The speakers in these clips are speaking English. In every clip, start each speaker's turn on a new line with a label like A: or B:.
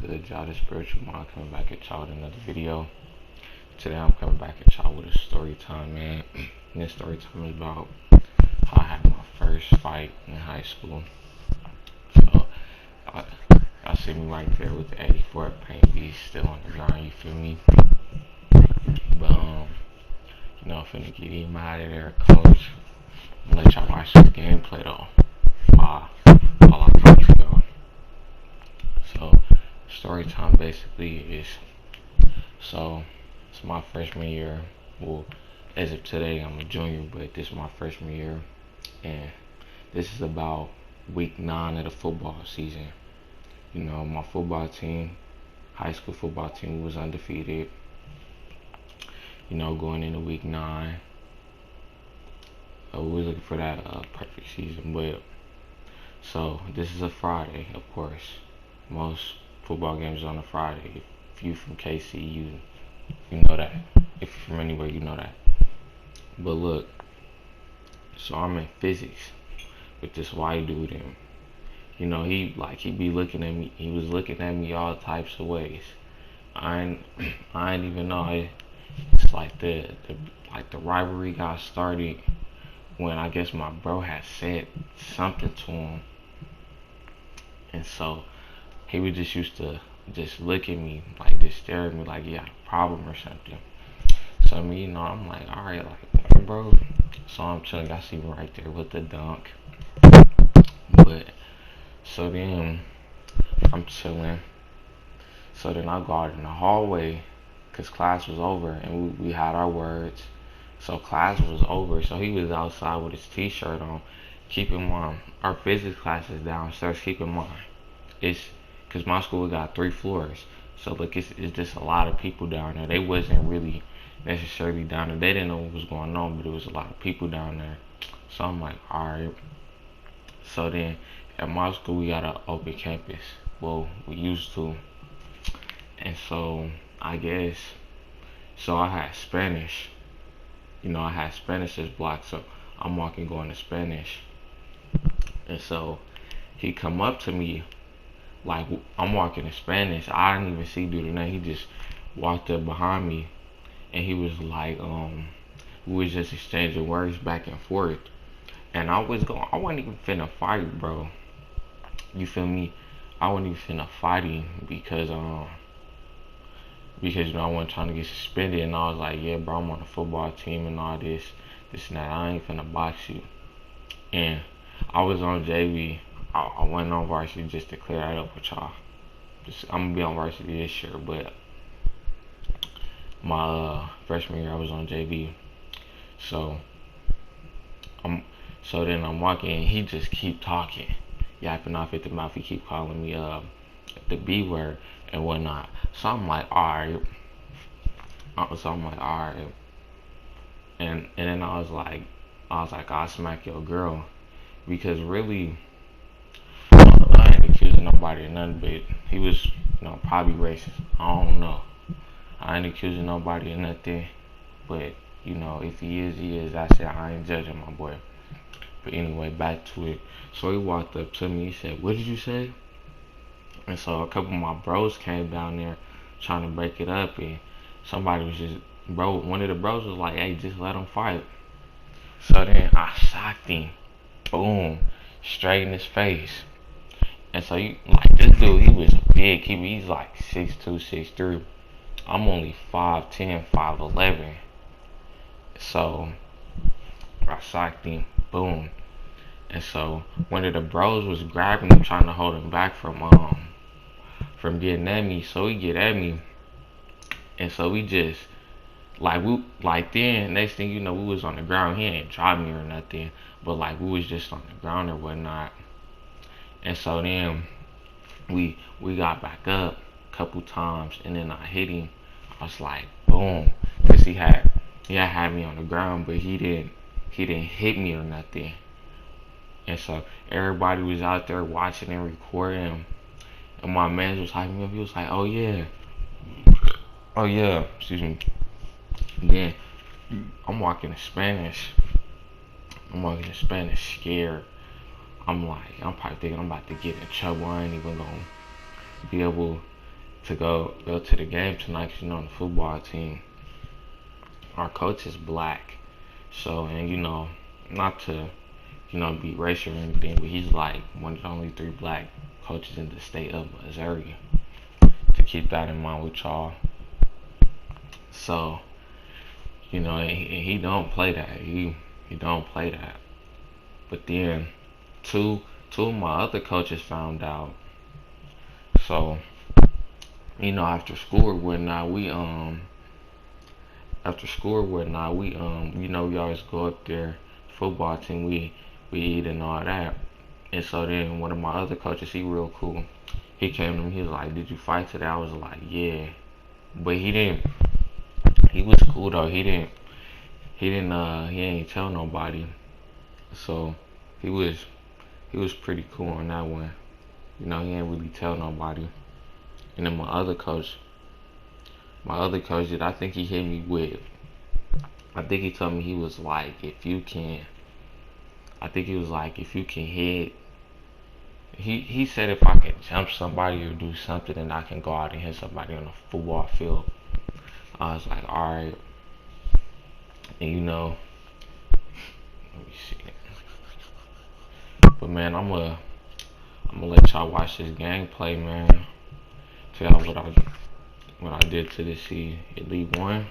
A: good, y'all? The spiritual mind coming back at y'all with another video. Today I'm coming back at y'all with a story time, man. And this story time is about how I had my first fight in high school. So y'all see me right there with the 84 paint beast still on the ground, you feel me? But I'm finna get him out of there, coach. I'm gonna let y'all watch the gameplay though. While I coach y'all. So story time basically is it's my freshman year. Well, as of today I'm a junior, but this is my freshman year, and this is about week 9 of the football season. My football team, high school football team, was undefeated. Going into week 9, we was looking for that perfect season. But so this is a Friday, of course. Most football games are on a Friday. If you from KC, you know that. If you're from anywhere, you know that. But look, so I'm in physics with this white dude, and he be looking at me. He was looking at me all types of ways. I ain't even know. It's like the rivalry got started when I guess my bro had said something to him, and so he would just used to just look at me, like just stare at me like he had a problem or something. So I'm like, alright, like, bro. So I'm chilling. I see him right there with the dunk. But so then I'm chilling. So then I go out in the hallway because class was over and we had our words. So class was over. So he was outside with his t-shirt on. Keep in mind, our physics class is downstairs. Keep in mind, it's because my school got 3 floors. So look, it's just a lot of people down there. They wasn't really necessarily down there. They didn't know what was going on, but there was a lot of people down there. So I'm like, alright. So then at my school we got an open campus. Well, we used to. And so I guess I had Spanish. I had Spanish this block, so I'm walking going to Spanish. And so he come up to me like I'm walking in Spanish. I didn't even see dude or nothing. He just walked up behind me and he was like, we was just exchanging words back and forth. And I wasn't even finna fight, bro. You feel me? I wasn't even finna fighting because I wasn't trying to get suspended, and I was like, yeah, bro, I'm on the football team and all this and that. I ain't finna box you. And I was on JV. I went on varsity just to clear that up with y'all. I'm gonna be on varsity this year, but my freshman year I was on JV. So then I'm walking and he just keep talking, yapping off at the mouth. He keep calling me the B word and whatnot. So I'm like, alright. And then I was like, I'll smack your girl, because really I ain't accusing nobody of nothing, but he was probably racist. I don't know. I ain't accusing nobody of nothing, but if he is, he is. That's it. I ain't judging my boy. But anyway, back to it. So he walked up to me. He said, "What did you say?" And so a couple of my bros came down there trying to break it up, and somebody was just one of the bros was like, "Hey, just let him fight." So then I socked him, boom, straight in his face. And so this dude, he was big. He's like 6'2", 6'3". I'm only 5'10", 5'11". So I socked him, boom. And so one of the bros was grabbing him, trying to hold him back from getting at me. So he get at me, and so we just then next thing you know, we was on the ground. He ain't drop me or nothing, but we was just on the ground or whatnot. And so then we got back up a couple times, and then I hit him. I was like, boom, because he had me on the ground, but he didn't hit me or nothing. And so everybody was out there watching and recording, and my man was hyping me up. He was like, oh yeah, excuse me. And then I'm walking in Spanish, scared. I'm probably thinking I'm about to get in trouble. I ain't even gonna be able to go to the game tonight. 'Cause, on the football team, our coach is black. So, and not to be racial or anything, but he's like one of the only 3 black coaches in the state of Missouri. To keep that in mind with y'all. So, he don't play that. He don't play that. But then two of my other coaches found out. So, after school or whatnot, we we always go up there, football team, we eat and all that. And so then one of my other coaches, he real cool. He came to me, he was like, "Did you fight today?" I was like, "Yeah." But he didn't, he was cool though. He ain't tell nobody. So he was pretty cool on that one. He ain't really tell nobody. And then my other coach did, I think he hit me with, I think he told me, he was like, if you can hit, he said if I can jump somebody or do something, then I can go out and hit somebody on the football field. I was like, alright. And let me see. But man, I'm gonna let y'all watch this gameplay, man. Tell y'all what I did to this Elite 1. I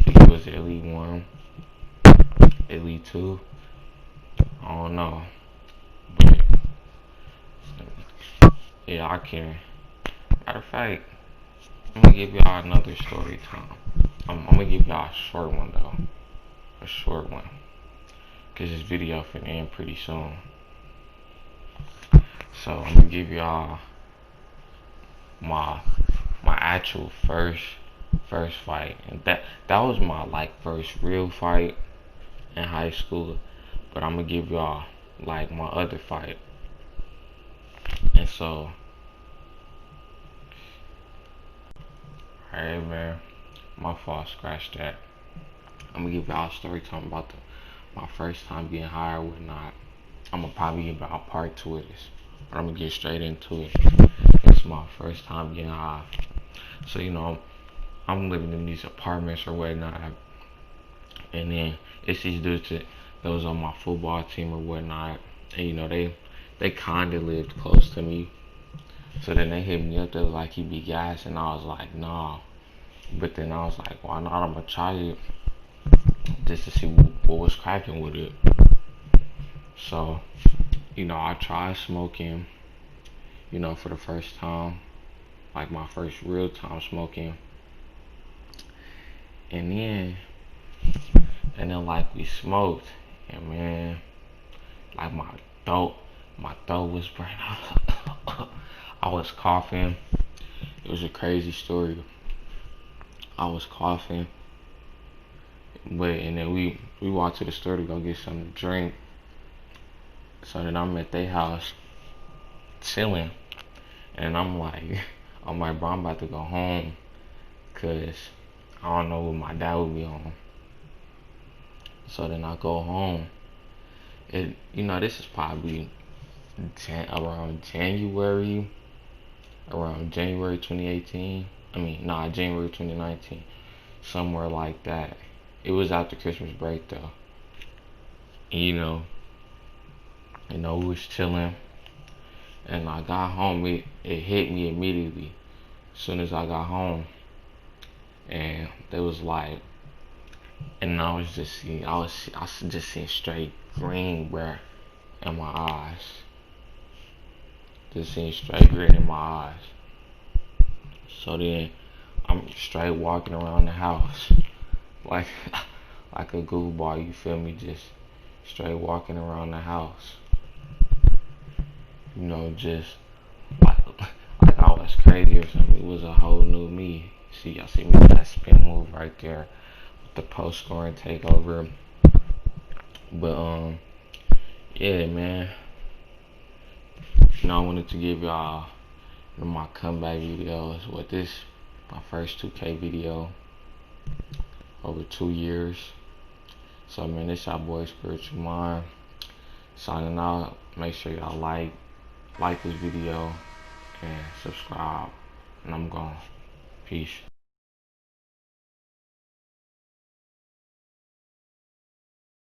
A: think it was Elite 1. Elite 2. I don't know. But yeah, I can. Matter of fact, I'm gonna give y'all another story time. I'm gonna give y'all a short one though. A short one. Cause this video finna end pretty soon. So I'm gonna give y'all my actual first fight. And that was my first real fight in high school. But I'm gonna give y'all my other fight. And so, alright man, my fault, scratch that. I'm gonna give y'all a story time about my first time getting high or whatnot. I'm gonna probably give y'all part 2 of this, but I'm gonna get straight into it. It's my first time getting high. So I'm living in these apartments or whatnot, and then it's these dudes that was on my football team or whatnot, and they kinda lived close to me. So then they hit me up. They was like, "He be gas," and I was like, "Nah." But then I was like, "Why not? I'm gonna try it just to see what was cracking with it." So, I tried smoking, for the first time, my first real time smoking, and then we smoked, and man, my throat was burning out. I was coughing. It was a crazy story. I was coughing, and then we walked to the store to go get something to drink. So then I'm at their house chilling, and I'm like, bro, I'm about to go home, cause I don't know what my dad would be on. So then I go home. This is probably around January 2018. January 2019, somewhere like that. It was after Christmas break though. And, we was chilling, and I got home. It hit me immediately as soon as I got home, and they was like, and I was just seeing straight green, bruh, in my eyes. Just seeing straight green in my eyes. So then I'm straight walking around the house like a goofball, you feel me? Just straight walking around the house. Just like I was crazy or something. It was a whole new me. Y'all see me with that spin move right there, with the post scoring takeover. But yeah, man. I wanted to give y'all my comeback videos. My first 2K video over 2 years. So man, this y'all boy Spiritual Mind signing out. Make sure y'all like this video and subscribe. and I'm gone. Peace.